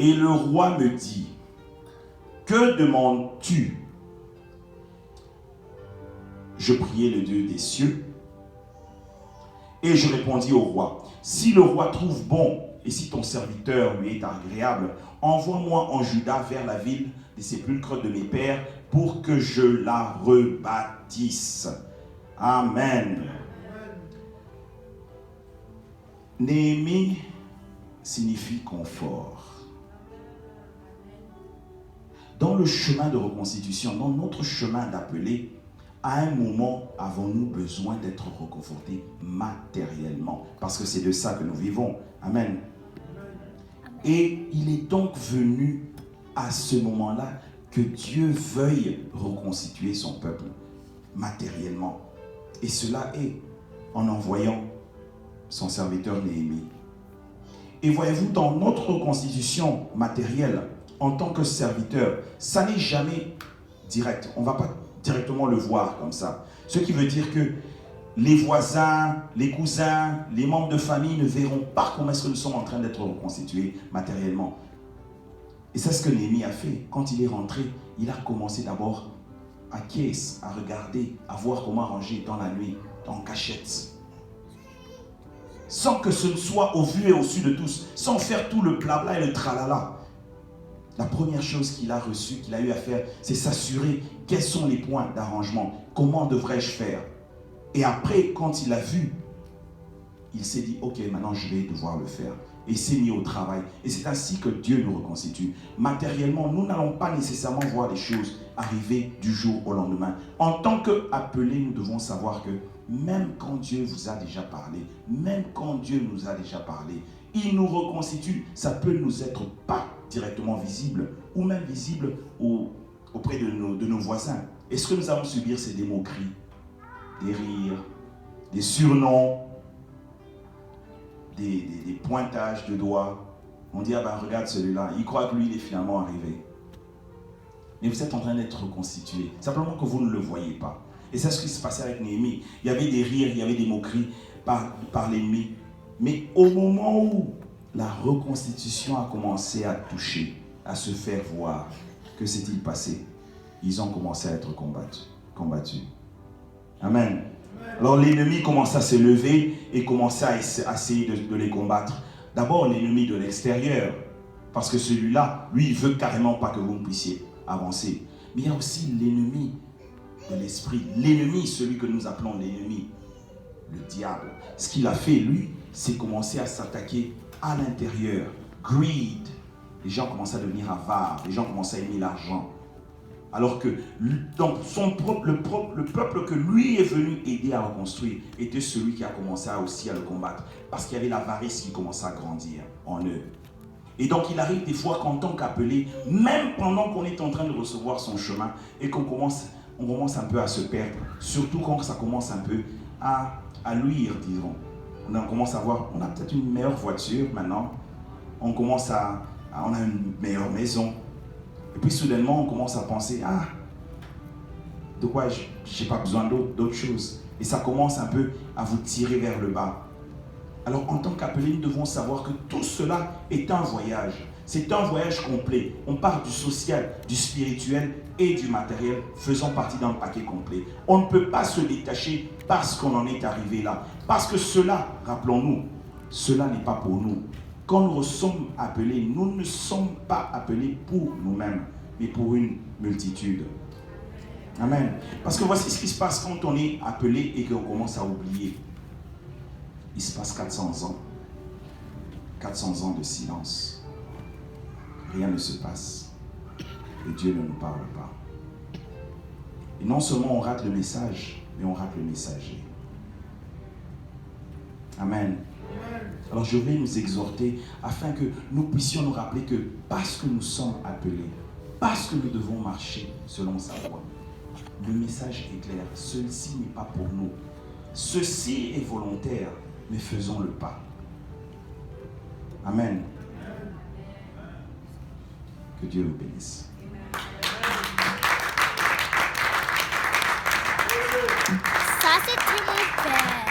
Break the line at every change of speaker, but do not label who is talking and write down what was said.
Et le roi me dit, que demandes-tu? Je priai le Dieu des cieux et je répondis au roi, si le roi trouve bon et si ton serviteur lui est agréable, envoie-moi en Juda vers la ville des sépulcres de mes pères pour que je la rebâtisse. Amen. Néhémie signifie confort. Dans le chemin de reconstitution, dans notre chemin d'appelé, à un moment, avons-nous besoin d'être reconfortés matériellement? Parce que c'est de ça que nous vivons. Amen. Et il est donc venu à ce moment-là que Dieu veuille reconstituer son peuple matériellement. Et cela est en envoyant son serviteur Néhémie. Et voyez-vous, dans notre reconstitution matérielle, en tant que serviteur, ça n'est jamais direct. On ne va pas directement le voir comme ça. Ce qui veut dire que les voisins, les cousins, les membres de famille ne verront pas comment est-ce que nous sommes en train d'être reconstitués matériellement. Et c'est ce que Néhémie a fait. Quand il est rentré, il a commencé d'abord à caisse, à regarder, à voir comment ranger dans la nuit, en cachette. Sans que ce ne soit au vu et au su de tous, sans faire tout le blabla et le tralala. La première chose qu'il a reçue, qu'il a eu à faire, c'est s'assurer quels sont les points d'arrangement, comment devrais-je faire. Et après, quand il a vu, il s'est dit, ok, maintenant je vais devoir le faire. Et il s'est mis au travail. Et c'est ainsi que Dieu nous reconstitue. Matériellement, nous n'allons pas nécessairement voir les choses arriver du jour au lendemain. En tant qu'appelés, nous devons savoir que même quand Dieu vous a déjà parlé, même quand Dieu nous a déjà parlé, il nous reconstitue. Ça peut nous être pas directement visible, ou même visible auprès de nos voisins. Est-ce que nous allons subir des moqueries, des rires, des surnoms, des pointages de doigts? On dit, ah ben regarde celui-là, il croit que lui il est finalement arrivé. Mais vous êtes en train d'être reconstitué, simplement que vous ne le voyez pas. Et c'est ce qui se passait avec Néhémie. Il y avait des rires, il y avait des moqueries par l'ennemi. Mais au moment où la reconstitution a commencé à toucher, à se faire voir, que s'est-il passé? Ils ont commencé à être combattus. Amen. Alors l'ennemi commence à se lever et commence à essayer de les combattre. D'abord l'ennemi de l'extérieur, parce que celui-là, lui, il veut carrément pas que vous ne puissiez avancer. Mais il y a aussi l'ennemi de l'esprit, l'ennemi, celui que nous appelons l'ennemi, le diable. Ce qu'il a fait, lui, c'est commencer à s'attaquer à l'intérieur. Greed. Les gens commencent à devenir avares, les gens commencent à aimer l'argent. Alors que donc le peuple que lui est venu aider à reconstruire était celui qui a commencé aussi à le combattre. Parce qu'il y avait l'avarice qui commençait à grandir en eux. Et donc il arrive des fois qu'en tant qu'appelé, même pendant qu'on est en train de recevoir son chemin et qu'on commence un peu à se perdre, surtout quand ça commence un peu à luire, disons. On commence à voir, on a peut-être une meilleure voiture maintenant, on a une meilleure maison. Et puis soudainement, on commence à penser, de quoi j'ai pas besoin d'autre chose. Et ça commence un peu à vous tirer vers le bas. Alors en tant qu'appelés, nous devons savoir que tout cela est un voyage. C'est un voyage complet. On part du social, du spirituel et du matériel, faisant partie d'un paquet complet. On ne peut pas se détacher parce qu'on en est arrivé là. Parce que cela, rappelons-nous, cela n'est pas pour nous. Quand nous sommes appelés, nous ne sommes pas appelés pour nous-mêmes, mais pour une multitude. Amen. Parce que voici ce qui se passe quand on est appelé et qu'on commence à oublier. Il se passe 400 ans. 400 ans de silence. Rien ne se passe. Et Dieu ne nous parle pas. Et non seulement on rate le message, mais on rate le messager. Amen. Alors je vais nous exhorter afin que nous puissions nous rappeler que parce que nous sommes appelés, parce que nous devons marcher selon sa voie, le message est clair. Ceci n'est pas pour nous. Ceci est volontaire, mais faisons le pas. Amen. Que Dieu vous bénisse.
Ça, c'était mon père.